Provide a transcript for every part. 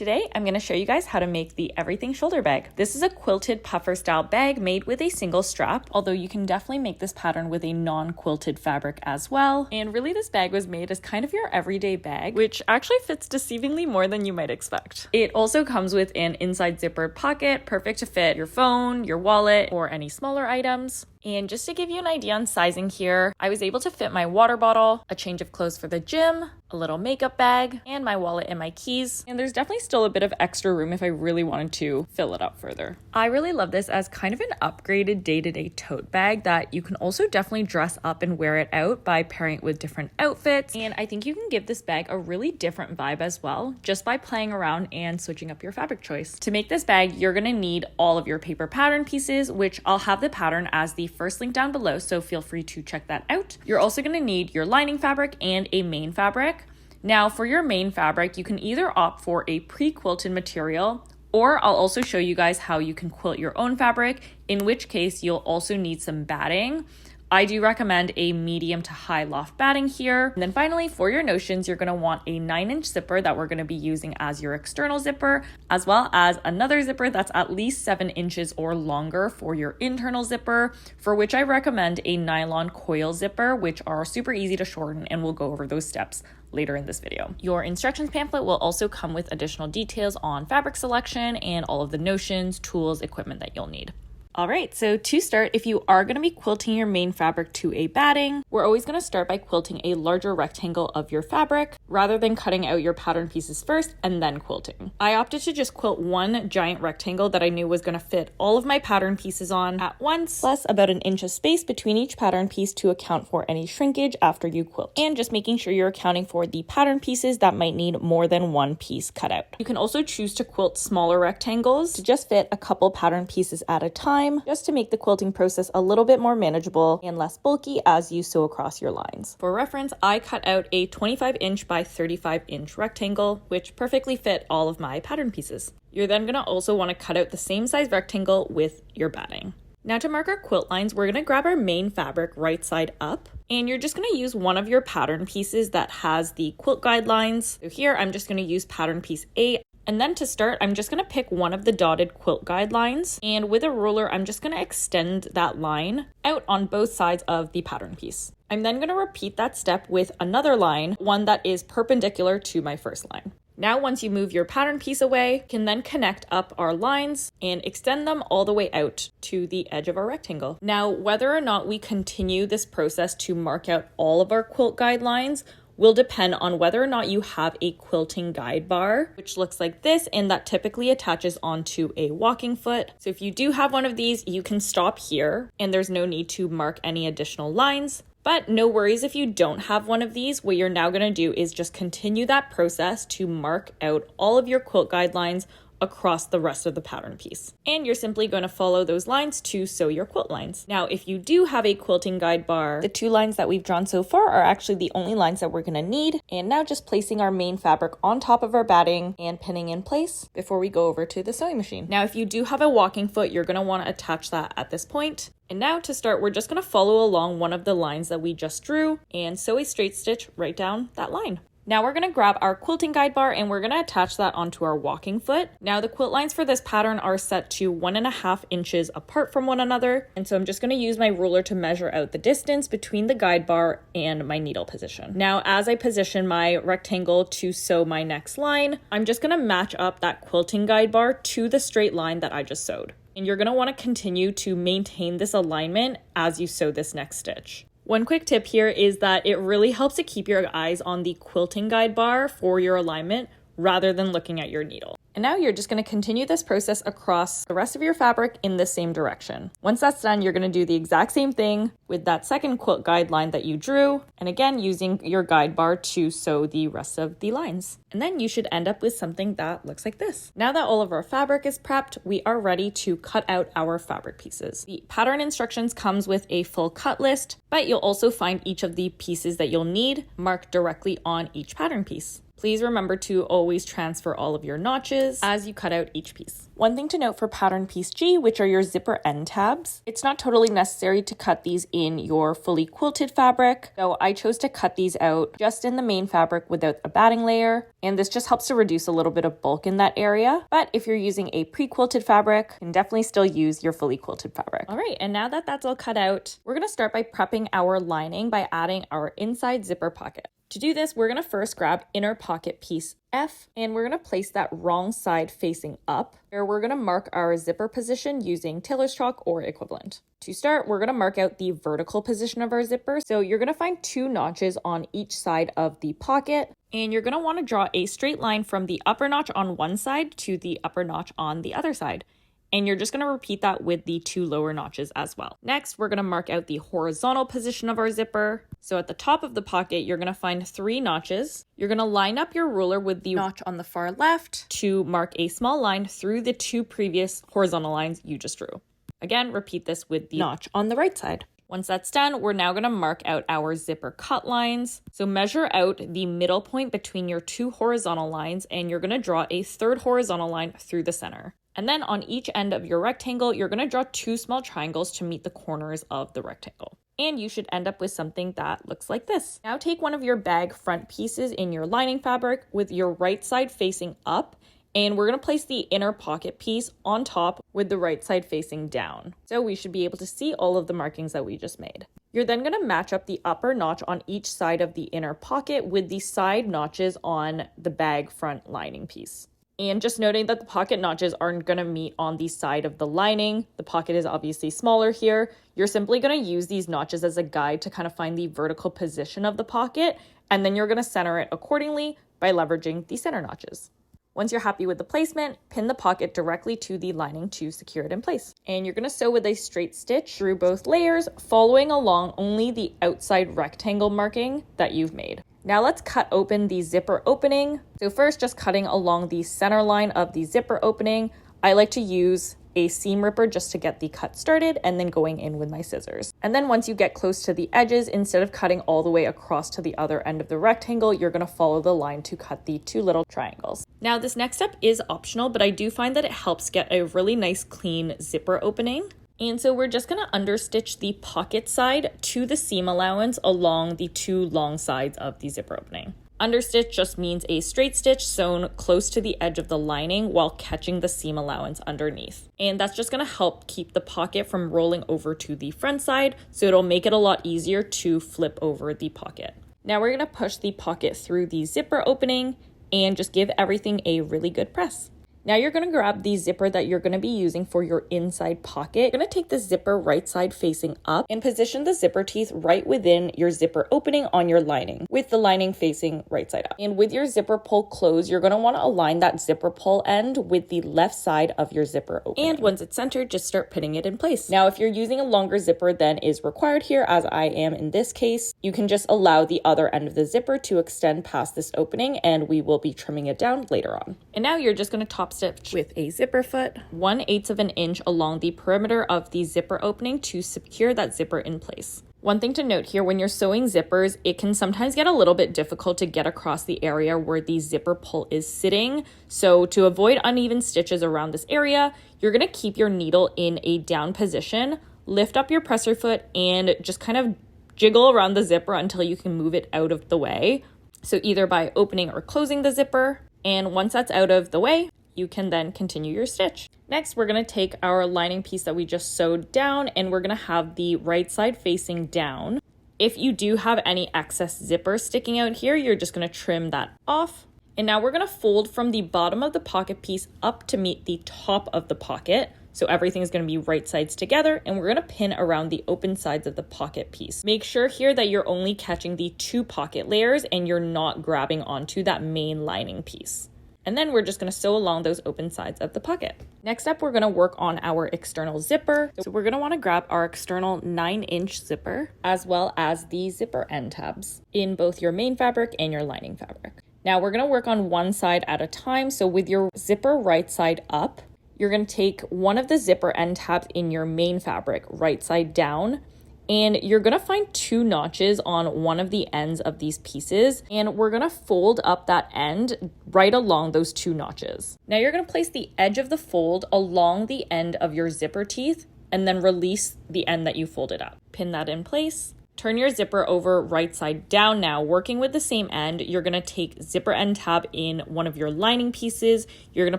today I'm going to show you guys how to make the everything shoulder bag. This is a quilted puffer style bag made with a single strap, although you can definitely make this pattern with a non-quilted fabric as well. And really this bag was made as kind of your everyday bag, which actually fits deceivingly more than you might expect. It also comes with an inside zippered pocket, perfect to fit your phone, your wallet, or any smaller items. And just to give you an idea on sizing here, I was able to fit my water bottle, a change of clothes for the gym, a little makeup bag, and my wallet and my keys. And there's definitely still a bit of extra room if I really wanted to fill it up further. I really love this as kind of an upgraded day-to-day tote bag that you can also definitely dress up and wear it out by pairing it with different outfits. And I think you can give this bag a really different vibe as well, just by playing around and switching up your fabric choice. To make this bag, you're gonna need all of your paper pattern pieces, which I'll have the pattern as the first link down below, so feel free to check that out. You're also going to need your lining fabric and a main fabric. Now for your main fabric, you can either opt for a pre-quilted material, or I'll also show you guys how you can quilt your own fabric, in which case you'll also need some batting. I do recommend a medium to high loft batting here. And then finally, for your notions, you're going to want a 9-inch zipper that we're going to be using as your external zipper, as well as another zipper that's at least 7 inches or longer for your internal zipper, for which I recommend a nylon coil zipper, which are super easy to shorten, and we'll go over those steps later in this video. Your instructions pamphlet will also come with additional details on fabric selection and all of the notions, tools, equipment that you'll need. All right, so to start, if you are going to be quilting your main fabric to a batting, we're always going to start by quilting a larger rectangle of your fabric rather than cutting out your pattern pieces first and then quilting. I opted to just quilt one giant rectangle that I knew was going to fit all of my pattern pieces on at once, plus about 1 inch of space between each pattern piece to account for any shrinkage after you quilt, and just making sure you're accounting for the pattern pieces that might need more than one piece cut out. You can also choose to quilt smaller rectangles to just fit a couple pattern pieces at a time, just to make the quilting process a little bit more manageable and less bulky as you sew across your lines. For reference, I cut out a 25-inch by 35-inch rectangle, which perfectly fit all of my pattern pieces. You're then going to also want to cut out the same size rectangle with your batting. Now to mark our quilt lines, we're going to grab our main fabric right side up, and you're just going to use one of your pattern pieces that has the quilt guidelines. So here I'm just going to use pattern piece A. And then to start, I'm just going to pick one of the dotted quilt guidelines, and with a ruler, I'm just going to extend that line out on both sides of the pattern piece. I'm then going to repeat that step with another line, one that is perpendicular to my first line. Now, once you move your pattern piece away, you can then connect up our lines and extend them all the way out to the edge of our rectangle. Now, whether or not we continue this process to mark out all of our quilt guidelines will depend on whether or not you have a quilting guide bar, which looks like this, and that typically attaches onto a walking foot. So if you do have one of these, you can stop here and there's no need to mark any additional lines. But no worries if you don't have one of these. What you're now going to do is just continue that process to mark out all of your quilt guidelines across the rest of the pattern piece. And you're simply going to follow those lines to sew your quilt lines. Now, if you do have a quilting guide bar, the 2 lines that we've drawn so far are actually the only lines that we're going to need. And now just placing our main fabric on top of our batting and pinning in place before we go over to the sewing machine. Now, if you do have a walking foot, you're going to want to attach that at this point. And now to start, we're just going to follow along one of the lines that we just drew and sew a straight stitch right down that line. Now we're going to grab our quilting guide bar and we're going to attach that onto our walking foot. Now the quilt lines for this pattern are set to 1.5 inches apart from one another. And so I'm just going to use my ruler to measure out the distance between the guide bar and my needle position. Now, as I position my rectangle to sew my next line, I'm just going to match up that quilting guide bar to the straight line that I just sewed. And you're going to want to continue to maintain this alignment as you sew this next stitch. One quick tip here is that it really helps to keep your eyes on the quilting guide bar for your alignment rather than looking at your needle. And now you're just going to continue this process across the rest of your fabric in the same direction. Once that's done, you're going to do the exact same thing with that second quilt guideline that you drew, and again using your guide bar to sew the rest of the lines. And then you should end up with something that looks like this. Now that all of our fabric is prepped, we are ready to cut out our fabric pieces. The pattern instructions comes with a full cut list, but you'll also find each of the pieces that you'll need marked directly on each pattern piece. Please remember to always transfer all of your notches notches as you cut out each piece. One thing to note for pattern piece G, which are your zipper end tabs, it's not totally necessary to cut these in your fully quilted fabric. So I chose to cut these out just in the main fabric without a batting layer. And this just helps to reduce a little bit of bulk in that area. But if you're using a pre-quilted fabric, you can definitely still use your fully quilted fabric. All right, and now that that's all cut out, we're gonna start by prepping our lining by adding our inside zipper pocket. To do this, we're going to first grab inner pocket piece F, and we're going to place that wrong side facing up, where we're going to mark our zipper position using tailor's chalk or equivalent. To start, we're going to mark out the vertical position of our zipper. So you're going to find 2 notches on each side of the pocket, and you're going to want to draw a straight line from the upper notch on one side to the upper notch on the other side. And you're just going to repeat that with the 2 lower notches as well. Next, we're going to mark out the horizontal position of our zipper. So at the top of the pocket, you're going to find 3 notches. You're going to line up your ruler with the notch on the far left to mark a small line through the 2 previous horizontal lines you just drew. Again, repeat this with the notch on the right side. Once that's done, we're now going to mark out our zipper cut lines. So measure out the middle point between your 2 horizontal lines, and you're going to draw a 3rd horizontal line through the center. And then on each end of your rectangle, you're going to draw 2 small triangles to meet the corners of the rectangle. And you should end up with something that looks like this. Now take one of your bag front pieces in your lining fabric with your right side facing up, and we're going to place the inner pocket piece on top with the right side facing down. So we should be able to see all of the markings that we just made. You're then going to match up the upper notch on each side of the inner pocket with the side notches on the bag front lining piece. And just noting that the pocket notches aren't going to meet on the side of the lining. The pocket is obviously smaller here. You're simply going to use these notches as a guide to kind of find the vertical position of the pocket, and then you're going to center it accordingly by leveraging the center notches. Once you're happy with the placement, pin the pocket directly to the lining to secure it in place. And you're going to sew with a straight stitch through both layers, following along only the outside rectangle marking that you've made. Now let's cut open the zipper opening. So first, just cutting along the center line of the zipper opening. I like to use a seam ripper just to get the cut started, and then going in with my scissors. And then once you get close to the edges, instead of cutting all the way across to the other end of the rectangle, you're going to follow the line to cut the 2 little triangles. Now this next step is optional, but I do find that it helps get a really nice clean zipper opening. And so we're just going to understitch the pocket side to the seam allowance along the 2 long sides of the zipper opening. Understitch just means a straight stitch sewn close to the edge of the lining while catching the seam allowance underneath. And that's just going to help keep the pocket from rolling over to the front side, so it'll make it a lot easier to flip over the pocket. Now we're going to push the pocket through the zipper opening and just give everything a really good press. Now you're going to grab the zipper that you're going to be using for your inside pocket. You're going to take the zipper right side facing up and position the zipper teeth right within your zipper opening on your lining, with the lining facing right side up. And with your zipper pull closed, you're going to want to align that zipper pull end with the left side of your zipper opening. And once it's centered, just start pinning it in place. Now, if you're using a longer zipper than is required here, as I am in this case, you can just allow the other end of the zipper to extend past this opening, and we will be trimming it down later on. And now you're just going to top stitch with a zipper foot 1/8 of an inch along the perimeter of the zipper opening to secure that zipper in place. One thing to note here, when you're sewing zippers, it can sometimes get a little bit difficult to get across the area where the zipper pull is sitting. So to avoid uneven stitches around this area, you're going to keep your needle in a down position, lift up your presser foot, and just kind of jiggle around the zipper until you can move it out of the way. So either by opening or closing the zipper, and once that's out of the way, you can then continue your stitch. Next, we're going to take our lining piece that we just sewed down, and we're going to have the right side facing down. If you do have any excess zipper sticking out here, you're just going to trim that off. And now we're going to fold from the bottom of the pocket piece up to meet the top of the pocket. So everything is going to be right sides together, and we're going to pin around the open sides of the pocket piece. Make sure here that you're only catching the 2 pocket layers and you're not grabbing onto that main lining piece. And then we're just going to sew along those open sides of the pocket. Next up, we're going to work on our external zipper. So we're going to want to grab our external 9-inch zipper, as well as the zipper end tabs in both your main fabric and your lining fabric. Now we're going to work on one side at a time. So with your zipper right side up, you're going to take one of the zipper end tabs in your main fabric right side down And you're gonna find 2 notches on one of the ends of these pieces, and we're gonna fold up that end right along those 2 notches. Now you're gonna place the edge of the fold along the end of your zipper teeth and then release the end that you folded up. Pin that in place. Turn your zipper over right side down now. Working with the same end, you're gonna take zipper end tab in one of your lining pieces. You're gonna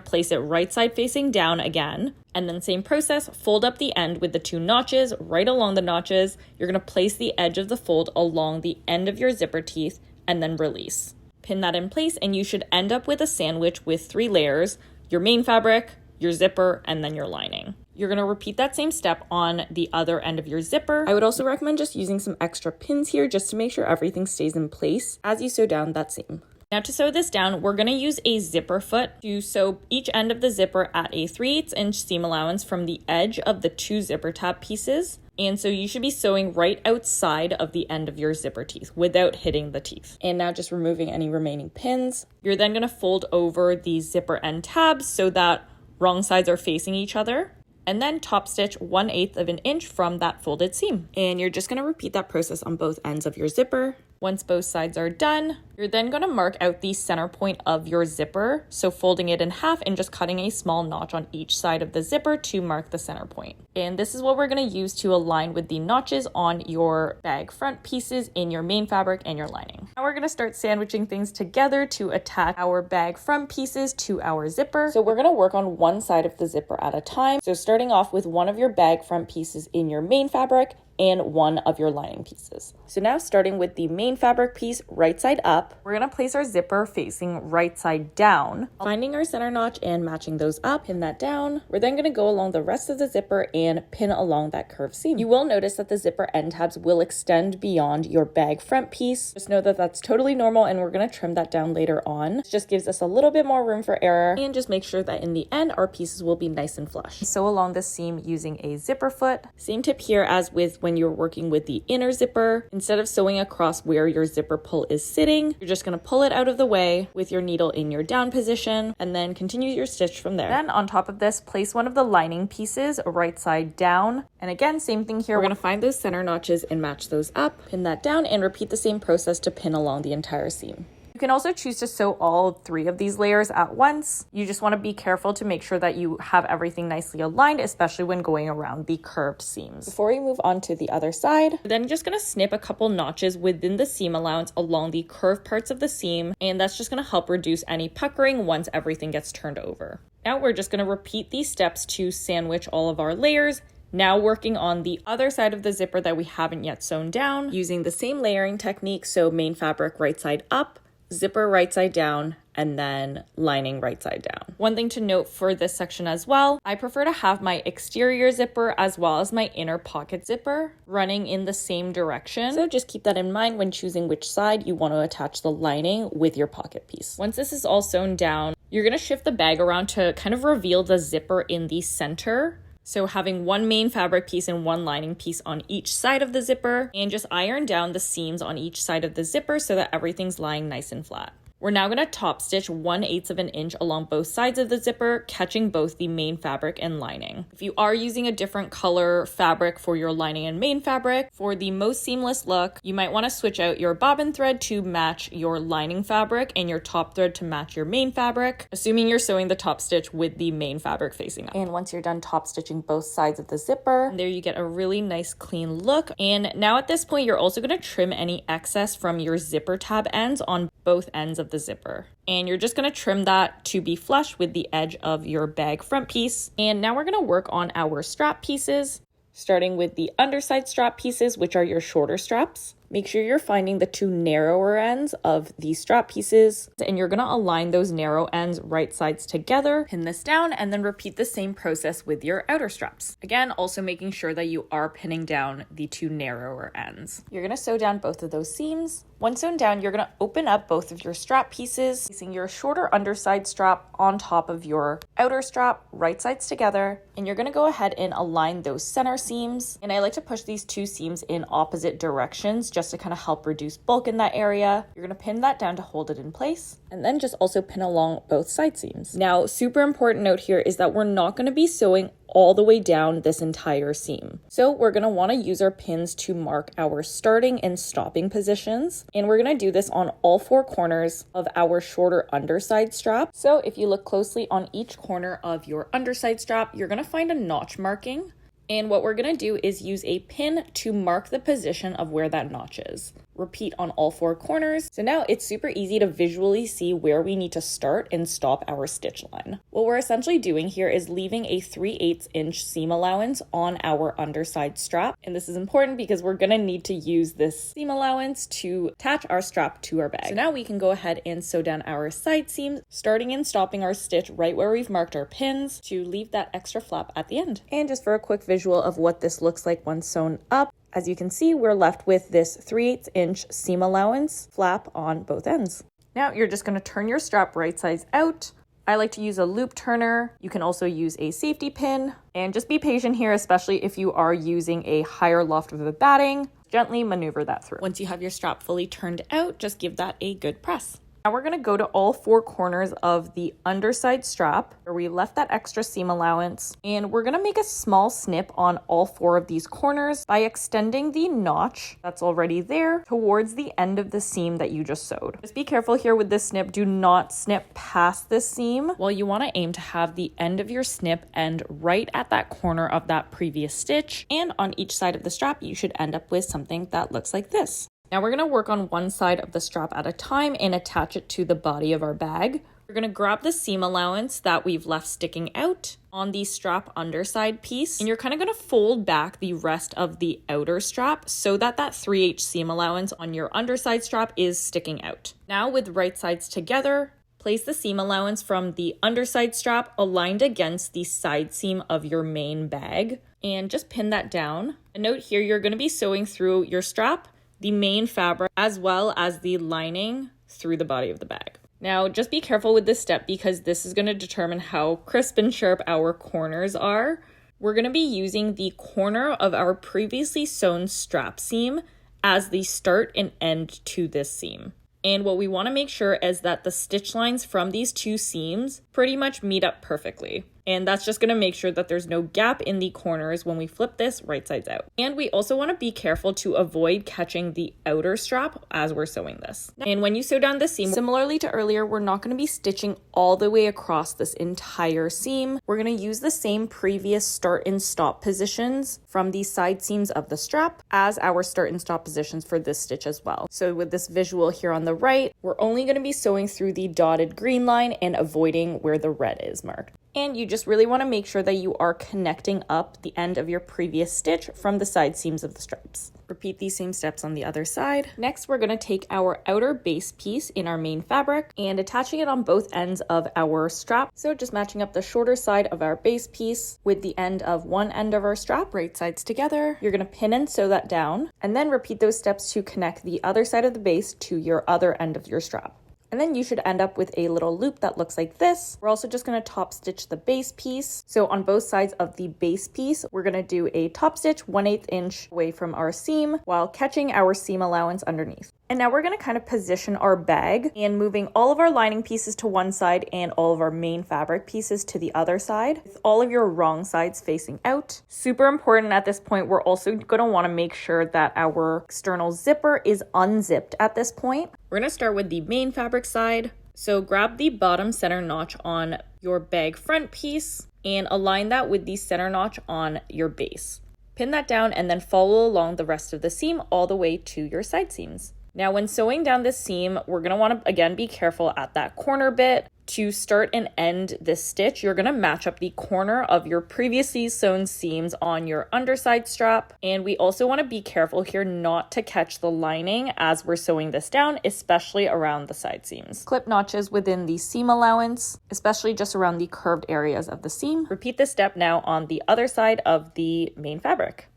place it right side facing down again. And then same process, fold up the end with the 2 notches, right along the notches. You're gonna place the edge of the fold along the end of your zipper teeth and then release. Pin that in place and you should end up with a sandwich with 3 layers, your main fabric, your zipper, and then your lining. You're gonna repeat that same step on the other end of your zipper. I would also recommend just using some extra pins here just to make sure everything stays in place as you sew down that seam. Now to sew this down, we're gonna use a zipper foot to sew each end of the zipper at a 3/8 inch seam allowance from the edge of the 2 zipper tab pieces. And so you should be sewing right outside of the end of your zipper teeth without hitting the teeth. And now just removing any remaining pins. You're then gonna fold over the zipper end tabs so that wrong sides are facing each other. And then top stitch 1/8 of an inch from that folded seam. And you're just gonna repeat that process on both ends of your zipper. Once both sides are done, you're then gonna mark out the center point of your zipper. So folding it in half and just cutting a small notch on each side of the zipper to mark the center point. And this is what we're gonna use to align with the notches on your bag front pieces in your main fabric and your lining. Now we're gonna start sandwiching things together to attach our bag front pieces to our zipper. So we're gonna work on one side of the zipper at a time. So starting off with one of your bag front pieces in your main fabric and one of your lining pieces. So now starting with the main fabric piece right side up, we're gonna place our zipper facing right side down, finding our center notch and matching those up, pin that down. We're then gonna go along the rest of the zipper and pin along that curved seam. You will notice that the zipper end tabs will extend beyond your bag front piece. Just know that that's totally normal and we're gonna trim that down later on. It just gives us a little bit more room for error and just make sure that in the end our pieces will be nice and flush. Sew along the seam using a zipper foot. Same tip here as with when you're working with the inner zipper. Instead of sewing across where your zipper pull is sitting, you're just going to pull it out of the way with your needle in your down position and then continue your stitch from there. Then on top of this, place one of the lining pieces right side down. And again, same thing here. We're going to find those center notches and match those up, pin that down, and repeat the same process to pin along the entire seam. You can also choose to sew all 3 of these layers at once. You just want to be careful to make sure that you have everything nicely aligned, especially when going around the curved seams. Before we move on to the other side, we're then just going to snip a couple notches within the seam allowance along the curved parts of the seam, and that's just going to help reduce any puckering once everything gets turned over. Now we're just going to repeat these steps to sandwich all of our layers. Now working on the other side of the zipper that we haven't yet sewn down, using the same layering technique, so main fabric right side up, zipper right side down, and then lining right side down. One thing to note for this section as well, I prefer to have my exterior zipper as well as my inner pocket zipper running in the same direction. So just keep that in mind when choosing which side you want to attach the lining with your pocket piece. Once this is all sewn down, you're going to shift the bag around to kind of reveal the zipper in the center. So having one main fabric piece and one lining piece on each side of the zipper, and just iron down the seams on each side of the zipper so that everything's lying nice and flat. We're now going to top stitch 1/8 of an inch along both sides of the zipper, catching both the main fabric and lining. If you are using a different color fabric for your lining and main fabric, for the most seamless look, you might want to switch out your bobbin thread to match your lining fabric and your top thread to match your main fabric, assuming you're sewing the top stitch with the main fabric facing up. And once you're done top stitching both sides of the zipper, there you get a really nice clean look. And now at this point, you're also going to trim any excess from your zipper tab ends on both ends of the zipper. And you're just going to trim that to be flush with the edge of your bag front piece. And now we're going to work on our strap pieces, starting with the underside strap pieces, which are your shorter straps. Make sure you're finding the 2 narrower ends of these strap pieces, and you're going to align those narrow ends right sides together, pin this down, and then repeat the same process with your outer straps. Again, also making sure that you are pinning down the 2 narrower ends. You're going to sew down both of those seams. Once sewn down, you're going to open up both of your strap pieces, placing your shorter underside strap on top of your outer strap, right sides together, and you're going to go ahead and align those center seams. And I like to push these 2 seams in opposite directions just to kind of help reduce bulk in that area. You're going to pin that down to hold it in place, and then just also pin along both side seams. Now, super important note here is that we're not going to be sewing all the way down this entire seam. So we're going to want to use our pins to mark our starting and stopping positions. And we're going to do this on all 4 corners of our shorter underside strap. So if you look closely on each corner of your underside strap, you're going to find a notch marking. And what we're going to do is use a pin to mark the position of where that notch is. Repeat on all 4 corners. So now it's super easy to visually see where we need to start and stop our stitch line. What we're essentially doing here is leaving a 3/8 inch seam allowance on our underside strap. And this is important because we're going to need to use this seam allowance to attach our strap to our bag. So now we can go ahead and sew down our side seams, starting and stopping our stitch right where we've marked our pins to leave that extra flap at the end. And just for a quick visual of what this looks like once sewn up, as you can see, we're left with this 3/8 inch seam allowance flap on both ends. Now you're just going to turn your strap right sides out. I like to use a loop turner. You can also use a safety pin, and just be patient here, especially if you are using a higher loft of a batting. Gently maneuver that through. Once you have your strap fully turned out, just give that a good press. Now we're going to go to all 4 corners of the underside strap where we left that extra seam allowance, and we're going to make a small snip on all 4 of these corners by extending the notch that's already there towards the end of the seam that you just sewed. Just be careful here with this snip. Do not snip past this seam. Well, you want to aim to have the end of your snip end right at that corner of that previous stitch, and on each side of the strap you should end up with something that looks like this. Now we're going to work on one side of the strap at a time and attach it to the body of our bag. We're going to grab the seam allowance that we've left sticking out on the strap underside piece, and you're kind of going to fold back the rest of the outer strap so that that 3/8 seam allowance on your underside strap is sticking out. Now with right sides together, place the seam allowance from the underside strap aligned against the side seam of your main bag and just pin that down. A note here, you're going to be sewing through your strap, the main fabric, as well as the lining through the body of the bag. Now, just be careful with this step because this is going to determine how crisp and sharp our corners are. We're going to be using the corner of our previously sewn strap seam as the start and end to this seam. And what we want to make sure is that the stitch lines from these 2 seams pretty much meet up perfectly. And that's just going to make sure that there's no gap in the corners when we flip this right sides out. And we also want to be careful to avoid catching the outer strap as we're sewing this. And when you sew down the seam, similarly to earlier, we're not going to be stitching all the way across this entire seam. We're going to use the same previous start and stop positions from the side seams of the strap as our start and stop positions for this stitch as well. So with this visual here on the right, we're only going to be sewing through the dotted green line and avoiding where the red is marked. And you just really want to make sure that you are connecting up the end of your previous stitch from the side seams of the straps. Repeat these same steps on the other side. Next, we're going to take our outer base piece in our main fabric and attaching it on both ends of our strap. So just matching up the shorter side of our base piece with the end of one end of our strap, right sides together. You're going to pin and sew that down, and then repeat those steps to connect the other side of the base to your other end of your strap. And then you should end up with a little loop that looks like this. We're also just going to top stitch the base piece. So on both sides of the base piece, we're going to do a top stitch 1/8 inch away from our seam while catching our seam allowance underneath. And now we're going to kind of position our bag and moving all of our lining pieces to one side and all of our main fabric pieces to the other side, with all of your wrong sides facing out. Super important at this point, we're also going to want to make sure that our external zipper is unzipped at this point. We're going to start with the main fabric side. So grab the bottom center notch on your bag front piece and align that with the center notch on your base. Pin that down and then follow along the rest of the seam all the way to your side seams. Now, when sewing down this seam, we're going to want to, again, be careful at that corner bit. To start and end this stitch, you're going to match up the corner of your previously sewn seams on your underside strap. And we also want to be careful here not to catch the lining as we're sewing this down, especially around the side seams. Clip notches within the seam allowance, especially just around the curved areas of the seam. Repeat this step now on the other side of the main fabric.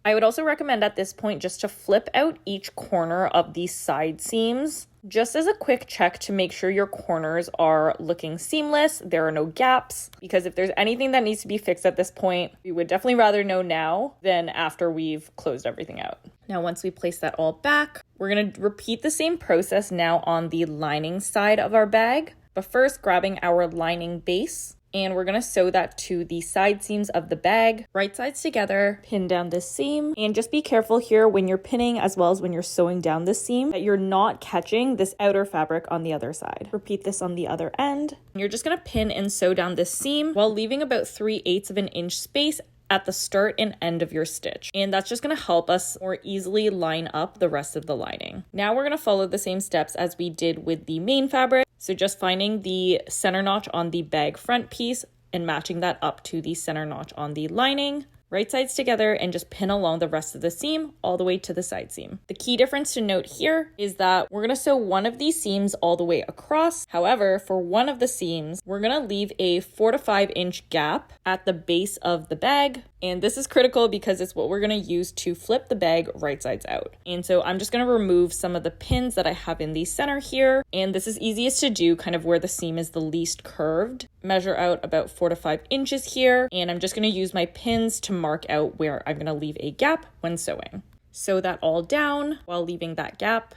I would also recommend at this point just to flip out each corner of these side seams, just as a quick check to make sure your corners are looking seamless, there are no gaps, because if there's anything that needs to be fixed at this point, we would definitely rather know now than after we've closed everything out. Now, once we place that all back, we're going to repeat the same process now on the lining side of our bag. But first, grabbing our lining base, and we're going to sew that to the side seams of the bag, right sides together, pin down this seam, and just be careful here when you're pinning as well as when you're sewing down this seam that you're not catching this outer fabric on the other side. Repeat this on the other end. You're just going to pin and sew down this seam while leaving about 3/8 of an inch space at the start and end of your stitch. And that's just going to help us more easily line up the rest of the lining. Now we're going to follow the same steps as we did with the main fabric. So just finding the center notch on the bag front piece and matching that up to the center notch on the lining. Right sides together and just pin along the rest of the seam all the way to the side seam. The key difference to note here is that we're going to sew one of these seams all the way across. However, for one of the seams, we're going to leave a 4 to 5 inch gap at the base of the bag. And this is critical because it's what we're going to use to flip the bag right sides out. And so I'm just going to remove some of the pins that I have in the center here. And this is easiest to do kind of where the seam is the least curved. Measure out about 4 to 5 inches here. And I'm just going to use my pins to mark out where I'm going to leave a gap when sewing. Sew that all down while leaving that gap.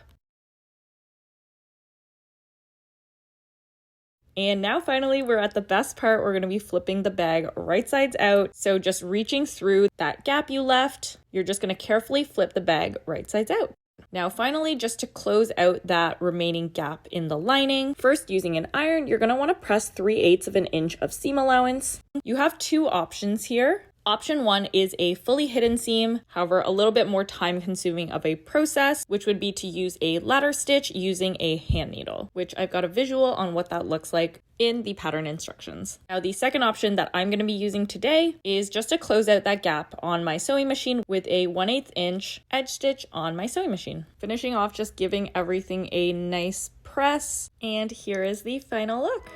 And now finally, we're at the best part. We're going to be flipping the bag right sides out. So just reaching through that gap you left, you're just going to carefully flip the bag right sides out. Now finally, just to close out that remaining gap in the lining, first using an iron, you're going to want to press 3/8 of an inch of seam allowance. You have two options here. Option 1 is a fully hidden seam, however, a little bit more time consuming of a process, which would be to use a ladder stitch using a hand needle, which I've got a visual on what that looks like in the pattern instructions. Now, the second option that I'm going to be using today is just to close out that gap on my sewing machine with a 1/8 inch edge stitch on my sewing machine. Finishing off, just giving everything a nice press, and here is the final look.